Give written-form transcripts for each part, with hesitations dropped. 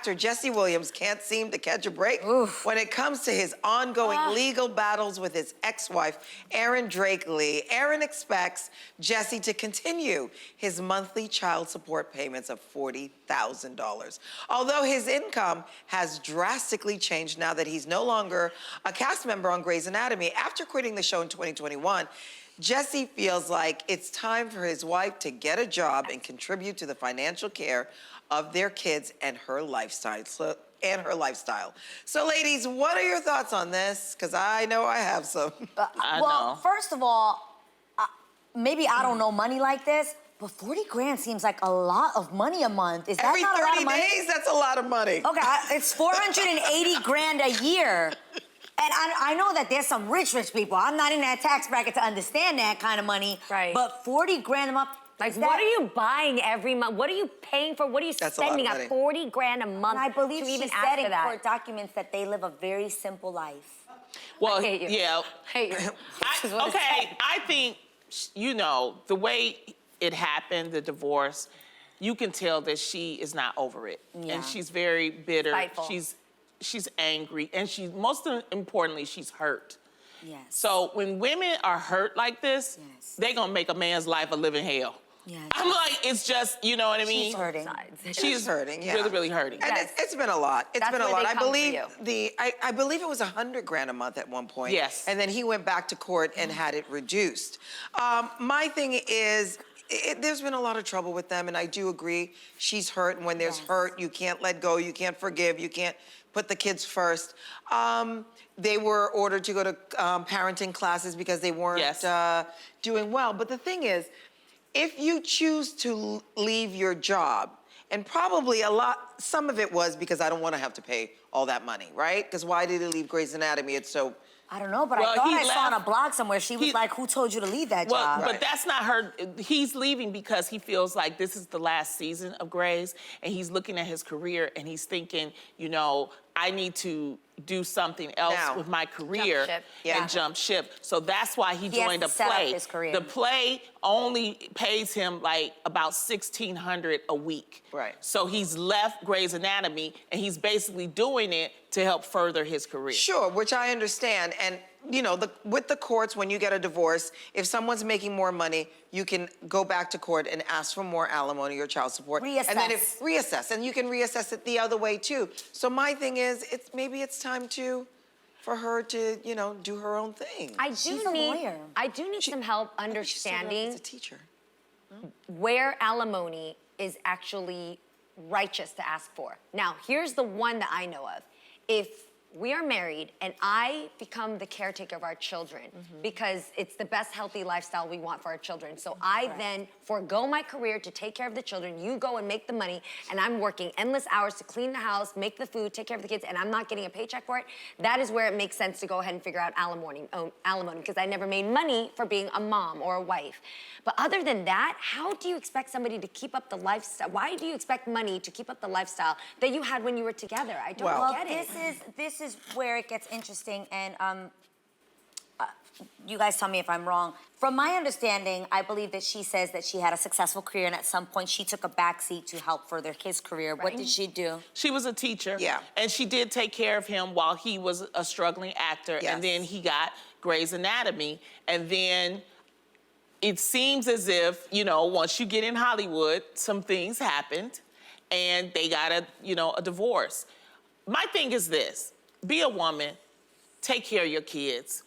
actor Jesse Williams can't seem to catch a break when it comes to his ongoing legal battles with his ex-wife, Erin Drake Lee. Erin expects Jesse to continue his monthly child support payments of $40,000. Although his income has drastically changed now that he's no longer a cast member on Grey's Anatomy, after quitting the show in 2021, Jesse feels like it's time for his wife to get a job and contribute to the financial care of their kids and her lifestyle. So, ladies, what are your thoughts on this? Because I know I have some. Well, first of all, maybe I don't know money like this, but 40 grand seems like a lot of money a month. Is that Every not a lot 30 of money? days, that's a lot of money. Okay, it's 480 grand a year. And I know that there's some rich people. I'm not in that tax bracket to understand that kind of money. Right. But 40 grand a month. Like, what are you buying every month? What are you paying for? What are you spending at 40 grand a month? And I believe to she even said ask for in that? court documents that they live a very simple life. Well, I hate you. yeah. Hate you. Okay, I think, you know, the way it happened, the divorce, you can tell that she is not over it. Yeah. And she's very bitter. Spiteful. She's angry, and most importantly, she's hurt. Yes. So when women are hurt like this, they're gonna make a man's life a living hell. Yes. I'm like, it's just, you know what I mean? She's hurting. She's hurting, yeah. Really, really hurting. And it's been a lot. It's been a lot. I believe I believe it was 100 grand a month at one point. Yes. And then he went back to court and had it reduced. My thing is, there's been a lot of trouble with them, and I do agree. She's hurt, and when there's hurt, you can't let go, you can't forgive, you can't put the kids first. They were ordered to go to parenting classes because they weren't doing well. But the thing is, if you choose to leave your job, and probably some of it was because I don't want to have to pay all that money, right? Because why did he leave Grey's Anatomy? It's so... I don't know, but I thought I saw on a blog somewhere, she was like, who told you to leave that job? But that's not her. He's leaving because he feels like this is the last season of Grey's, and he's looking at his career, and he's thinking, you know, I need to do something else with my career and jump ship. So that's why he joined a play. His career. The play only pays him like about $1,600 a week. Right. So he's left Grey's Anatomy, and he's basically doing it to help further his career. Sure, which I understand. And, you know, with the courts, when you get a divorce, if someone's making more money, you can go back to court and ask for more alimony or child support. Reassess. And then reassess, and you can reassess it the other way too. So my thing is, maybe it's time for her to, you know, do her own thing. She's a lawyer. I do need some help understanding She's a teacher. where alimony is actually righteous to ask for. Now, here's the one that I know of. If we are married and I become the caretaker of our children because it's the best healthy lifestyle we want for our children. So I then forego my career to take care of the children. You go and make the money, and I'm working endless hours to clean the house, make the food, take care of the kids, and I'm not getting a paycheck for it. That is where it makes sense to go ahead and figure out alimony because I never made money for being a mom or a wife. But other than that, how do you expect somebody to keep up the lifestyle? Why do you expect money to keep up the lifestyle that you had when you were together? I don't get it. This is where it gets interesting, and you guys tell me if I'm wrong. From my understanding, I believe that she says that she had a successful career, and at some point she took a backseat to help further his career. Right. What did she do? She was a teacher. Yeah. And she did take care of him while he was a struggling actor. Yes. And then he got Grey's Anatomy. And then it seems as if, you know, once you get in Hollywood, some things happened and they got a divorce. My thing is this: be a woman, take care of your kids.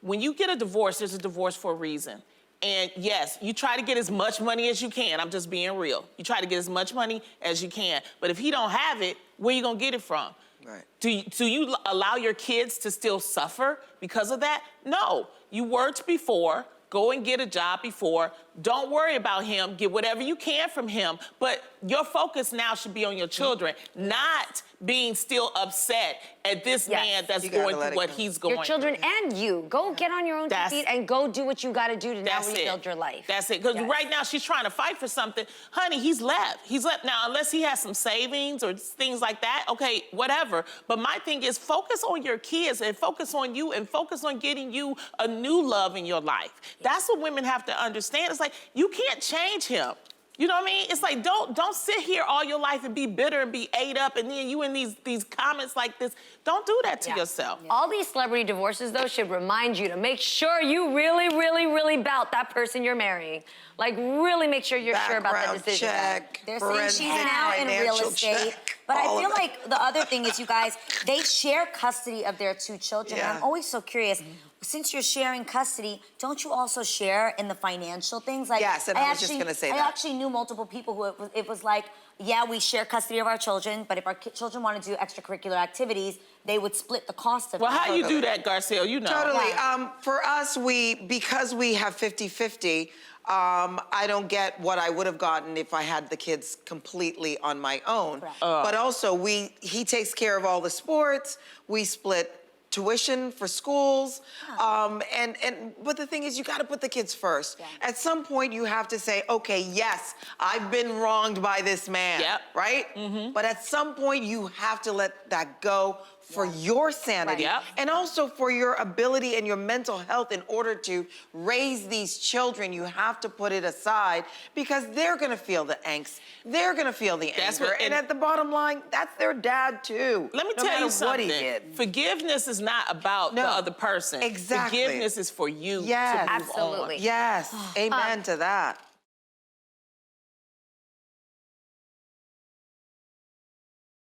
When you get a divorce, there's a divorce for a reason. And yes, you try to get as much money as you can. I'm just being real. You try to get as much money as you can. But if he don't have it, where you gonna get it from? Right. Do you allow your kids to still suffer because of that? No. You worked before. Go and get a job before. Don't worry about him. Get whatever you can from him. But your focus now should be on your children, not being still upset at this man that's going through what he's going your children through. and you. Go get on your own feet and go do what you got to do to now rebuild your life. That's it. Because right now she's trying to fight for something. Honey, he's left. He's left. Now, unless he has some savings or things like that, okay, whatever. But my thing is focus on your kids and focus on you and focus on getting you a new love in your life. That's what women have to understand. It's like, you can't change him. You know what I mean? It's like, don't sit here all your life and be bitter and be ate up, and then you in these comments like this. Don't do that to yourself. All these celebrity divorces, though, should remind you to make sure you really, really, really bout that person you're marrying. Like, really make sure you're sure about that Background decision. check, They're saying she's forensic now in real financial estate. check, But I all feel of it. like the other thing is, you guys, they share custody of their 2 children. And Yeah. I'm always so curious. Since you're sharing custody, don't you also share in the financial things? Like, Yes, and I was just gonna say I that. actually knew multiple people who it was like, yeah, we share custody of our children, but if our children want to do extracurricular activities, they would split the cost of Well, it. how you do that, Garcelle? You know. Totally. Yeah. For us, because we have 50-50, I don't get what I would have gotten if I had the kids completely on my own. Correct. But also, he takes care of all the sports. We split tuition for schools. But the thing is, you got to put the kids first. Yeah. At some point, you have to say, okay, yes, I've been wronged by this man, Yep. right? But at some point, you have to let that go for your sanity. Right. Yep. And also for your ability and your mental health. In order to raise these children, you have to put it aside, because they're gonna feel the angst. They're gonna feel the That's anger. what- and at the bottom line, that's their dad too. Let me no tell matter you something. what he did. Forgiveness is not about the No. other person. Exactly. Forgiveness is for you Yes. to move on. Absolutely. Yes, amen to that.